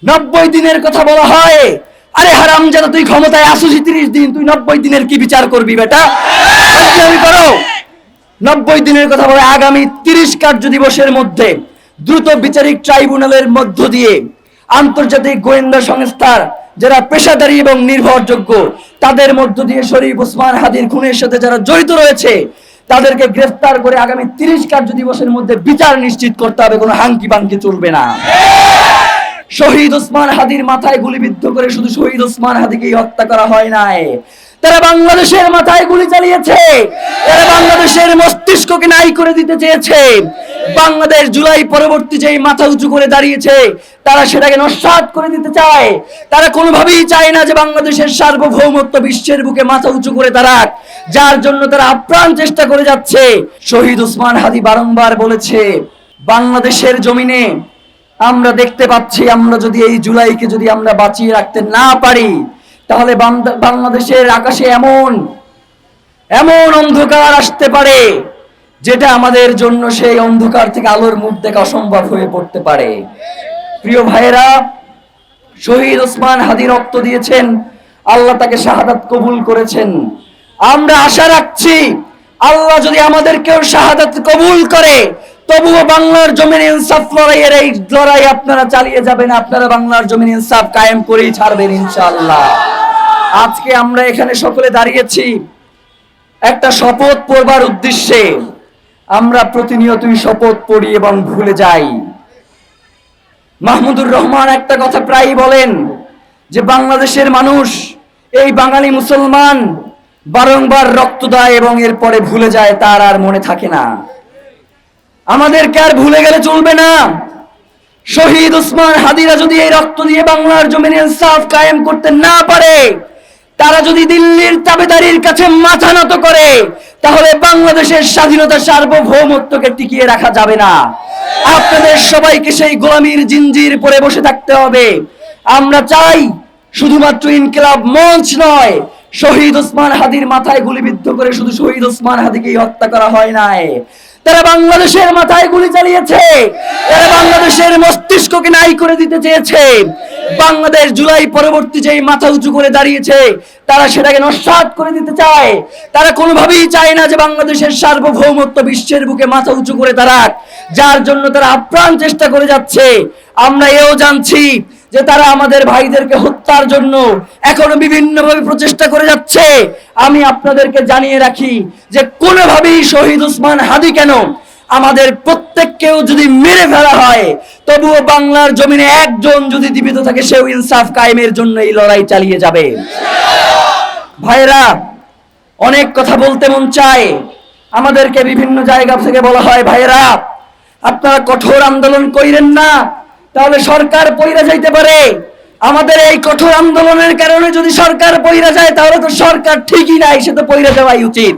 90 দিনের কথা বলা হয়। আরে হারামজাদা, তুই ক্ষমতায় আসিস 30 দিন, তুই 90 দিনের কি বিচার করবি বেটা? আমি করো 90 দিনের কথা বলে আগামী 30 কার্য দিবসের মধ্যে দ্রুত বিচারিক ট্রাইব্যুনালের মধ্য দিয়ে আন্তর্জাতিক গোয়েন্দা সংস্থার যারা পেশাদারী এবং নির্ভরযোগ্য তাদের মধ্য দিয়ে শরীফ ওসমান হাদির খুনের সাথে যারা জড়িত রয়েছে তাদেরকে গ্রেফতার করে আগামী 30 কার্য দিবসের মধ্যে বিচার নিশ্চিত করতে হবে। কোনো হাঙ্কি পাঙ্কি চলবে না। শহীদ ওসমান হাদির মাথায় গুলিবিদ্ধ করে শুধু শহীদ ওসমান হাদিকেই হত্যা করা হয় নাই, তারা বাংলাদেশের মাথায় গুলি চালিয়েছে, তারা বাংলাদেশের মস্তিষ্ককে নাই করে দিতে চেয়েছে। বাংলাদেশ জুলাই পরবর্তী যেই মাথা উঁচু করে দাঁড়িয়েছে তারা সেটাকে নস্যাৎ করে দিতে চায়। তারা কোনোভাবেই চায় না যে বাংলাদেশের সার্বভৌমত্ব বিশ্বের বুকে মাথা উঁচু করে দাঁড়াক, যার জন্য তারা আপ্রাণ চেষ্টা করে যাচ্ছে। শহীদ ওসমান হাদি বারংবার বলেছে, বাংলাদেশের জমিনে আমরা দেখতে পাচ্ছি আমরা যদি এই জুলাইকে যদি আমরা বাঁচিয়ে রাখতে না পারি তাহলে বাংলাদেশের আকাশে এমন এমন অন্ধকার আসতে পারে যেটা আমাদের জন্য সেই অন্ধকার থেকে আলোর মুখ দেখা অসম্ভব হয়ে পড়তে পারে। প্রিয় ভাইয়েরা, শহীদ ওসমান হাদি রক্ত দিয়েছেন, আল্লাহ তাকে শাহাদাত কবুল করেছেন। আমরা আশা রাখছি আল্লাহ যদি আমাদেরকেও শাহাদাত কবুল করে তবুও বাংলার জমিনে ইনসাফ লড়াইয়ের এই লড়াই আপনারা চালিয়ে যাবেন, আপনারা বাংলার জমিনে ইনসাফ কায়েম করেই ছাড়বেন ইনশাআল্লাহ। আজকে আমরা এখানে সকলে দাঁড়িয়েছি একটা শপথ পড়বার উদ্দেশ্যে। আমরা প্রতিনিয়তই শপথ পড়ি এবং ভুলে যাই। মাহমুদুর রহমান একটা কথা প্রায়ই বলেন যে বাংলাদেশের মানুষ, এই বাঙালি মুসলমান বারংবার রক্ত দেয় এবং এরপরে ভুলে যায়, তার আর মনে থাকে না। আমাদেরকে আর ভুলে গেলে চলবে না। শহীদ ওসমান হাদিরা যদি এই রক্ত দিয়ে বাংলার জমিনে ইনসাফ কায়েম করতে না পারে, তারা যদি দিল্লির তাবেদারির কাছে মাথা নত করে, তাহলে বাংলাদেশের স্বাধীনতা সার্বভৌমত্বকে টিকিয়ে রাখা যাবে না। আপনাদের সবাইকে সেই গোলামীর জিঞ্জির পরে বসে থাকতে হবে। আমরা চাই শুধুমাত্র ইনকিলাব মঞ্চ নয়, শহীদ ওসমান হাদির মাথায় গুলিবিদ্ধ করে শুধু শহীদ ওসমান হাদিকেই হত্যা করা হয় নাই, তারা বাংলাদেশের মাথায় গুলি চালিয়েছে, তারা বাংলাদেশের মস্তিষ্ককে নাই করে দিতে চেয়েছে। বাংলাদেশ জুলাই পরবর্তী যেই মাথা উঁচু করে দাঁড়িয়েছে তারা সেটাকে নস্যাৎ করে দিতে চায়। তারা কোনোভাবেই চায় না যে বাংলাদেশের সার্বভৌমত্ব বিশ্বের বুকে মাথা উঁচু করে দাঁড়াক, যার জন্য তারা আপ্রাণ চেষ্টা করে যাচ্ছে। আমরা এও জানছি যে তারা আমাদের ভাইদেরকে হত্যার জন্য এখনো বিভিন্নভাবে প্রচেষ্টা করে যাচ্ছে। আমি আপনাদেরকে জানিয়ে রাখি যে কোনোভাবেই শহীদ ওসমান হাদি কেন, আমাদের প্রত্যেককেও যদি মেরে ফেলা হয় তবুও বাংলার জমিনে একজন যদি জীবিত থাকে সেও ইনসাফ কায়েমের জন্য এই লড়াই চালিয়ে যাবে। ভাইরা, অনেক কথা বলতে মন চায়, আমাদেরকে বিভিন্ন জায়গা থেকে বলা হয় ভাইরা আপনারা কঠোর আন্দোলন কইরেন না, তাহলে সরকার পইরা যাইতে পারে। আমাদের এই কঠোর আন্দোলনের কারণে যদি সরকার পইরা যায় তাহলে তো সরকার ঠিকই নাই, সে তো পইরা যাওয়াই উচিত।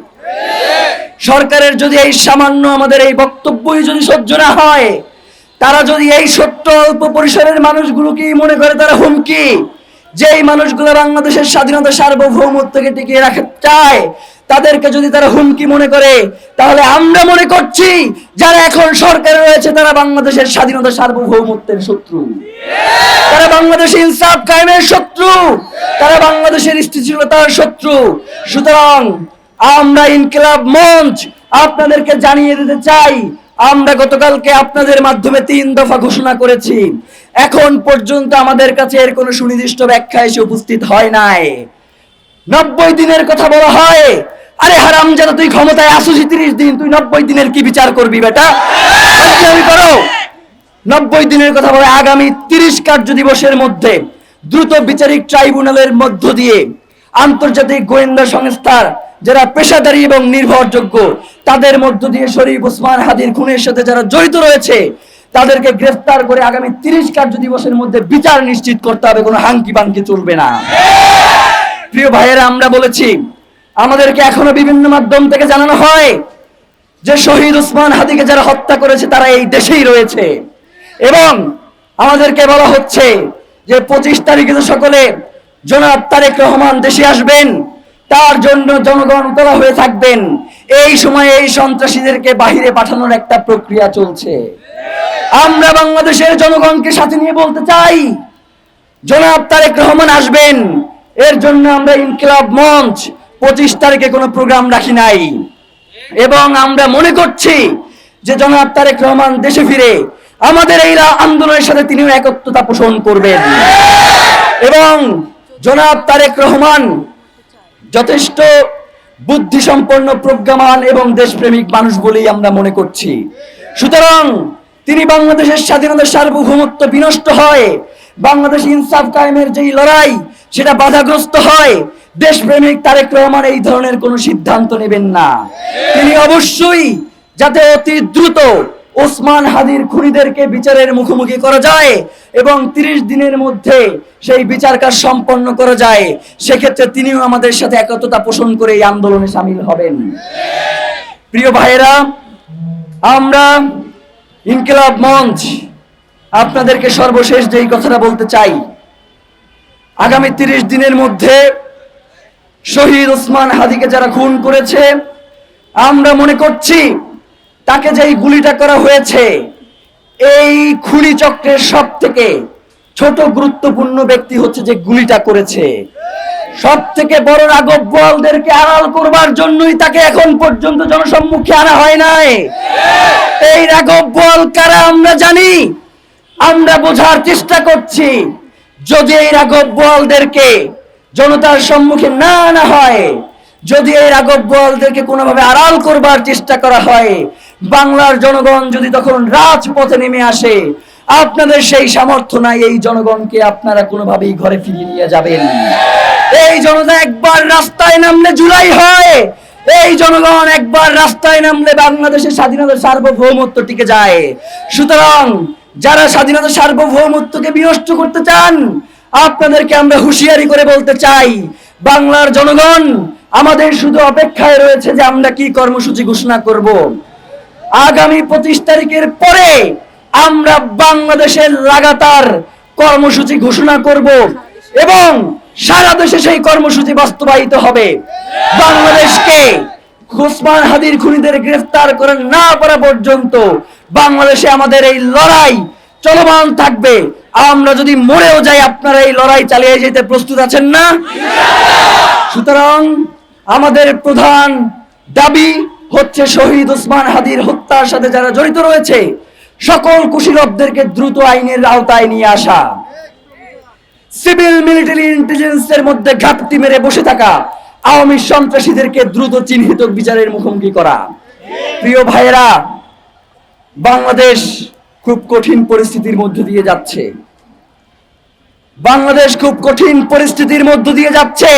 সরকারের যদি এই সামান্য আমাদের এই বক্তব্যই যদি সহ্য না হয়, তারা যদি এই ছোট্ট অল্প পরিসরের মানুষগুলোকে মনে করে তারা হুমকি, যেই মানুষগুলো বাংলাদেশের স্বাধীনতা সার্বভৌমত্বকে টিকিয়ে রাখতে চায় তাদেরকে যদি তারা হুমকি মনে করে, তাহলে আমরা মনে করছি যারা এখন সরকারে রয়েছে তারা বাংলাদেশের স্বাধীনতা সার্বভৌমত্বের শত্রু, তারা বাংলাদেশের ইনসাফ কায়েমের শত্রু, তারা বাংলাদেশের স্থিতিশীলতার শত্রু। সুতরাং আমরা ইনকিলাব মঞ্চ আপনাদেরকে জানিয়ে দিতে চাই, আমরা গতকালকে আপনাদের মাধ্যমে 3 দফা ঘোষণা করেছি। এখন পর্যন্ত আমাদের কাছে এর কোনো সুনির্দিষ্ট ব্যাখ্যা এসে উপস্থিত হয় নাই। 90 দিনের কথা বলা হয়। আরে হারামজাদা, তুই ক্ষমতায় আসিস 30 দিন, তুই 90 দিনের কি বিচার করবি বেটা? আমি করো 90 দিনের কথা বলে আগামী 30 কার্য দিবসের মধ্যে দ্রুত বিচারিক ট্রাইব্যুনালের মধ্য দিয়ে আন্তর্জাতিক গোয়েন্দা সংস্থার যারা পেশাদারী এবং নির্ভরযোগ্য তাদের মধ্য দিয়ে শরীফ ওসমান হাদির খুনের সাথে যারা জড়িত রয়েছে তাদেরকে গ্রেফতার করে আগামী 30 কার্য দিবসের মধ্যে বিচার নিশ্চিত করতে হবে। কোনো হাঙ্কি পাঙ্কি চলবে না। প্রিয় ভাইয়েরা, আমরা বলেছি আমাদেরকে এখনো বিভিন্ন মাধ্যম থেকে জানানো হয় যে শহীদ ওসমান হাদিকে যারা হত্যা করেছে তারা এই দেশেই রয়েছে, এবং আমাদেরকে বলা হচ্ছে যে 25 তারিখে সকলে জনাব তারেক রহমান দেশে আসবেন, তার জন্য জনগণ উতলা হয়ে থাকবেন। এই সময়ে এই সন্ত্রাসীদেরকে বাহিরে পাঠানোর একটা প্রক্রিয়া চলছে। আমরা বাংলাদেশের জনগণকে সাথে নিয়ে বলতে চাই জনাব তারেক রহমান আসবেন, এর জন্য আমরা ইনকিলাব মঞ্চ 25 তারিখে কোনো প্রোগ্রাম রাখি নাই, এবং আমরা মনে করছি যে জনাব তারেক রহমান দেশে ফিরে আমাদের এই আন্দোলনের সাথে তিনিও একত্রতা পোষণ করবেন, এবং জনাব তারেক রহমান যথেষ্ট বুদ্ধিসম্পন্ন, প্রজ্ঞামান এবং দেশপ্রেমিক মানুষ বলেই আমরা মনে করছি। সুতরাং তিনি বাংলাদেশের স্বাধীনতার সার্বভৌমত্ব বিনষ্ট হয়, বাংলাদেশ ইনসাফ কায়েমের যেই লড়াই সেটা বাধাগ্রস্ত হয়, দেশপ্রেমিক তারেক রহমান এই ধরনের কোনো সিদ্ধান্ত নেবেন না। তিনি অবশ্যই যাতে অতি দ্রুত ওসমান হাদির খুনিদেরকে বিচারের মুখোমুখি করা যায় এবং 30 দিনের মধ্যে সেই বিচার কাজ সম্পন্ন করা যায়, সেক্ষেত্রে তিনিও আমাদের সাথে একত্রতা পোষণ করে এই আন্দোলনে সামিল হবেন। প্রিয় ভাইয়েরা, আমরা ইনকিলাব মঞ্চ আপনাদেরকে সর্বশেষ যেই কথাটা বলতে চাই, আগামী 30 দিনের মধ্যে শহীদ ওসমান হাদিকে যারা খুন করেছে, আমরা মনে করছি তাকে যেই গুলিটা করা হয়েছে, এই খুনি চক্রের সব থেকে ছোট গুরুত্বপূর্ণ ব্যক্তি হচ্ছে যে গুলিটা করেছে। সব থেকে বড় রাঘব বোয়ালদেরকে আড়াল করবার জন্যই তাকে এখন পর্যন্ত জনসম্মুখে আনা হয় নাই। এই রাঘব বোয়াল কারা আমরা জানি, আমরা বোঝার চেষ্টা করছি। যদি এই রাঘব বোয়ালদেরকে জনতার সম্মুখে না আনা হয়, যদি এই রাঘব বোয়ালদেরকে কোনোভাবে আড়াল করবার চেষ্টা করা হয়, বাংলার জনগণ যদি তখন রাজপথে নেমে আসে, আপনাদের সেই সামর্থ্য নাই এই জনগণকে আপনারা কোনোভাবেই ঘরে ফিরিয়ে নিয়ে যাবেন। এই জনতা একবার রাস্তায় নামলে জুলাই হয়, এই জনগণ একবার রাস্তায় নামলে বাংলাদেশের স্বাধীনতার সার্বভৌমত্ব টিকে যায়। সুতরাং যারা স্বাধীনতার সার্বভৌমত্বকে বিনষ্ট করতে চান, আপনাদেরকে আমরা হুঁশিয়ারি করে বলতে চাই, বাংলার জনগণ আমাদের শুধু অপেক্ষায় রয়েছে যে আমরা কি কর্মসূচি ঘোষণা করব। আগামী 25 তারিখের পরে আমরা বাংলাদেশের লাগাতার কর্মসূচি ঘোষণা করব এবং সারা দেশে সেই কর্মসূচি বাস্তবায়িত হবে। বাংলাদেশকে ওসমান হাদির খুনিদের গ্রেফতার করে না পারা পর্যন্ত বাংলাদেশে আমাদের এই লড়াই চলমান থাকবে। আমরা যদি মরেও যাই, আপনারা এই লড়াই চালিয়ে যেতে প্রস্তুত আছেন না? সুতরাং আমাদের প্রধান দাবি হচ্ছে শহীদ ওসমান হাদির হত্যার সাথে যারা জড়িত রয়েছে সকল কুশীলবদেরকে দ্রুত আইনের আওতায় নিয়ে আসা, সিভিল মিলিটারি ইন্টেলিজেন্সের মধ্যে ঘাপটি মেরে বসে থাকা আওয়ামী সন্ত্রাসীদেরকে দ্রুত চিহ্নিত বিচারের মুখোমুখি করা। প্রিয় ভাইয়েরা, বাংলাদেশ খুব কঠিন পরিস্থিতির মধ্য দিয়ে যাচ্ছে। বাংলাদেশ খুব কঠিন পরিস্থিতির মধ্য দিয়ে যাচ্ছে।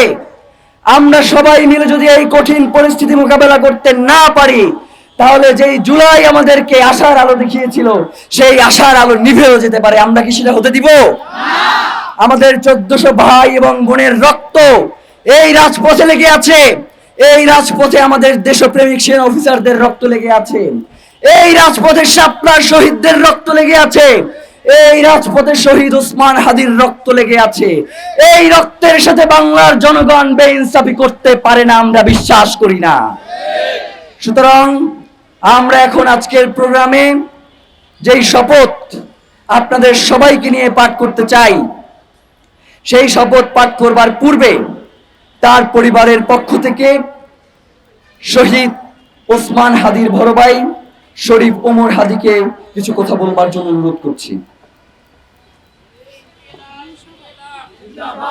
আমরা সবাই মিলে যদি এই কঠিন পরিস্থিতি মোকাবেলা করতে না পারি, তাহলে যেই জুলাই আমাদেরকে আশার আলো দেখিয়েছিল, সেই আশার আলো নিভেও যেতে পারে। আমরা কি সেটা হতে দিব? আমাদের 1400 ভাই এবং বোনের রক্ত এই রাজপথে লেগে আছে। এই রাজপথে আমাদের দেশপ্রেমিক সেনা অফিসারদের রক্ত লেগে আছে। এই রাজপথে শাপলার শহীদদের রক্ত লেগে আছে। এই রাজপথে শহীদ ওসমান হাদির রক্ত লেগে আছে। এই রক্তের সাথে বাংলার জনগণ বেইনসাফি করতে পারে না, আমরা বিশ্বাস করি না। সুতরাং আমরা এখন আজকের প্রোগ্রামে যেই শপথ আপনাদের সবাইকে নিয়ে পাঠ করতে চাই, সেই শপথ পাঠ করবার পূর্বে তার পরিবারের পক্ষ থেকে শহীদ ওসমান হাদির বড় ভাই শরীফ ওমর হাদিকে কিছু কথা বলবার জন্য অনুরোধ করছি।